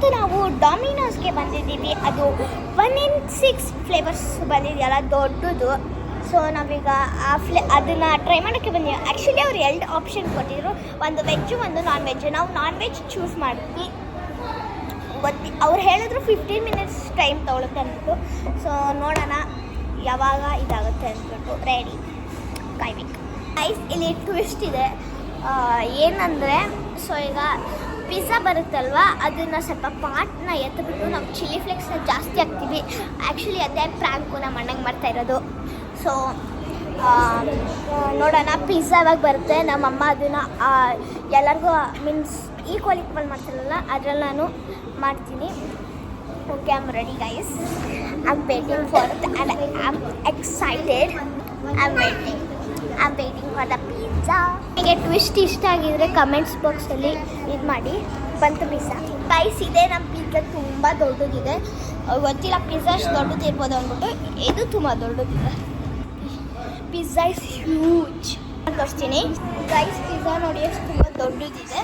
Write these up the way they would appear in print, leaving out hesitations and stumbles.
ಇವತ್ತು ನಾವು ಡಾಮಿನೋಸ್ಗೆ ಬಂದಿದ್ದೀವಿ. ಅದು 1 in 6 ಫ್ಲೇವರ್ಸ್ ಬಂದಿದೆಯಲ್ಲ ದೊಡ್ಡದು. ಸೊ ನಾವೀಗ ಅದನ್ನು ಟ್ರೈ ಮಾಡೋಕ್ಕೆ ಬಂದಿದ್ದೀವಿ. ಆ್ಯಕ್ಚುಲಿ ಅವ್ರು 2 ಆಪ್ಷನ್ ಕೊಟ್ಟಿದ್ರು, ಒಂದು ವೆಜ್ಜು ಒಂದು ನಾನ್ ವೆಜ್. ನಾವು ನಾನ್ ವೆಜ್ ಚೂಸ್ ಮಾಡಿದ್ವಿ. ಅವ್ರು ಹೇಳಿದ್ರು 15 ಮಿನಿಟ್ಸ್ ಟೈಮ್ ತೊಗೊಳುತ್ತೆ ಅಂದ್ಬಿಟ್ಟು. ಸೊ ನೋಡೋಣ ಯಾವಾಗ ಇದಾಗುತ್ತೆ ಅಂದ್ಬಿಟ್ಟು ರೆಡಿ ಕಾಯ್ಬೇಕು. ಇಲ್ಲಿ ಟ್ವಿಸ್ಟ್ ಇದೆ. ಏನಂದರೆ ಸೊ ಈಗ ಪಿಜ್ಜಾ ಬರುತ್ತಲ್ವ, ಅದನ್ನು ಸ್ವಲ್ಪ ಪಾಟ್ನ ಎತ್ತಿಬಿಟ್ಟು ನಾವು ಚಿಲ್ಲಿ ಫ್ಲೇಕ್ಸ್ನ ಜಾಸ್ತಿ ಹಾಕ್ತೀವಿ. ಆ್ಯಕ್ಚುಲಿ ಅದೇ ಪ್ರ್ಯಾಂಕು ನಮ್ಮ ಅಣ್ಣಂಗೆ ಮಾಡ್ತಾಯಿರೋದು. ಸೊ ನೋಡೋಣ ಪಿಜ್ಜಾ ಯಾವಾಗ ಬರುತ್ತೆ. ನಮ್ಮಮ್ಮ ಅದನ್ನು ಎಲ್ಲರಿಗೂ ಮೀನ್ಸ್ ಈಕ್ವಲ್ ಮಾಡ್ತಾರಲ್ಲ, ಅದ್ರಲ್ಲಿ ನಾನು ಮಾಡ್ತೀನಿ. Okay, I am ready guys. I am waiting for and I am excited. I am waiting for the pizza. ನಿಮಗೆ ಟ್ವಿಸ್ಟ್ ಇಷ್ಟ ಆಗಿದ್ರೆ ಕಮೆಂಟ್ಸ್ ಬಾಕ್ಸಲ್ಲಿ ಇದು ಮಾಡಿ. ಬಂತು ಪಿಜ್ಜಾ ಗೈಸ್. ಇದೆ ನಮ್ಮ ಪಿಜ್ಜಾ ತುಂಬ ದೊಡ್ಡದಿದೆ. ಗೊತ್ತಿಲ್ಲ ಪಿಜ್ಜಾ ಅಷ್ಟು ದೊಡ್ಡದಿರ್ಬೋದು ಅಂದ್ಬಿಟ್ಟು. ಇದು ತುಂಬ ದೊಡ್ಡದಿದೆ. Pizza is huge. ತೋರಿಸ್ತೀನಿ ಗೈಸ್. ಪಿಜ್ಜಾ ನೋಡಿ ಎಷ್ಟು ತುಂಬ ದೊಡ್ಡದಿದೆ.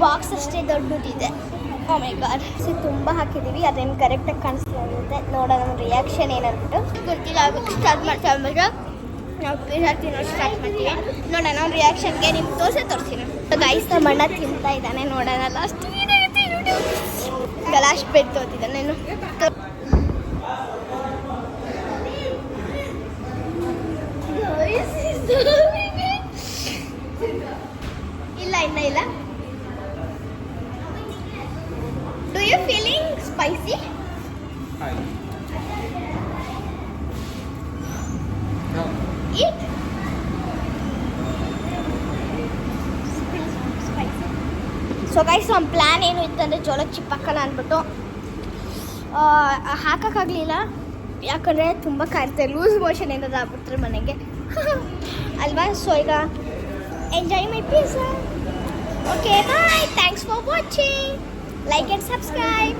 ಬಾಕ್ಸ್ ಅಷ್ಟೇ ದೊಡ್ಡದಿದೆ. ಓ ಮೈ ಗಾಡ್. ತುಂಬ ಹಾಕಿದ್ದೀವಿ, ಅದೇನು ಕರೆಕ್ಟಾಗಿ ಕಾಣಿಸ್ತಾ ಇರುತ್ತೆ. ನೋಡೋಣ ನಮ್ಮ ರಿಯಾಕ್ಷನ್ ಏನಂದ್ಬಿಟ್ಟು. ಗೊತ್ತಿಲ್ಲ, ಸ್ಟಾರ್ಟ್ ಮಾಡ್ತಾ ಅಂದ್ಬಿಟ್ಟು ನಾವು ಪಿಜ್ಜಾ ತಿನ್ನೋದು ಸ್ಟಾರ್ಟ್ ಮಾಡ್ತೀವಿ. ನೋಡೋಣ ನಮ್ಮ ರಿಯಾಕ್ಷನ್ಗೆ ನಿಮ್ಗೆ ತೋರಿಸ್ತೀನಿ. ಗೈಸ್ ನಮ್ಮ ಅಣ್ಣ ತಿಂತಾ ಇದ್ದಾನೆ. ನೋಡೋಣ ಲಾಸ್ಟ್ ಏನಾಗುತ್ತೆ ನೋಡಿ. ಲಾಸ್ಟ್ ಬೆಡ್ ತೋತಿದ್ದಾನೆ. ಇಲ್ಲ Do you feeling spicy? Hi. No. Eat. Spicy. So guys, ನಮ್ಮ ಪ್ಲ್ಯಾನ್ ಏನು ಇತ್ತಂದರೆ ಜೋಳದ ಚಿಪ್ ಹಾಕೋಣ ಅಂದ್ಬಿಟ್ಟು ಹಾಕೋಕ್ಕಾಗಲಿಲ್ಲ. ಯಾಕಂದರೆ ತುಂಬ ಕಾಯ್ತೆ, ಲೂಸ್ ಮೋಷನ್ ಏನಾದ್ರು ಆಗ್ಬಿಟ್ರೆ ಮನೆಗೆ ಅಲ್ವಾ. ಸೊ ಈಗ enjoy my pizza. Okay bye. Thanks for watching. Like and subscribe.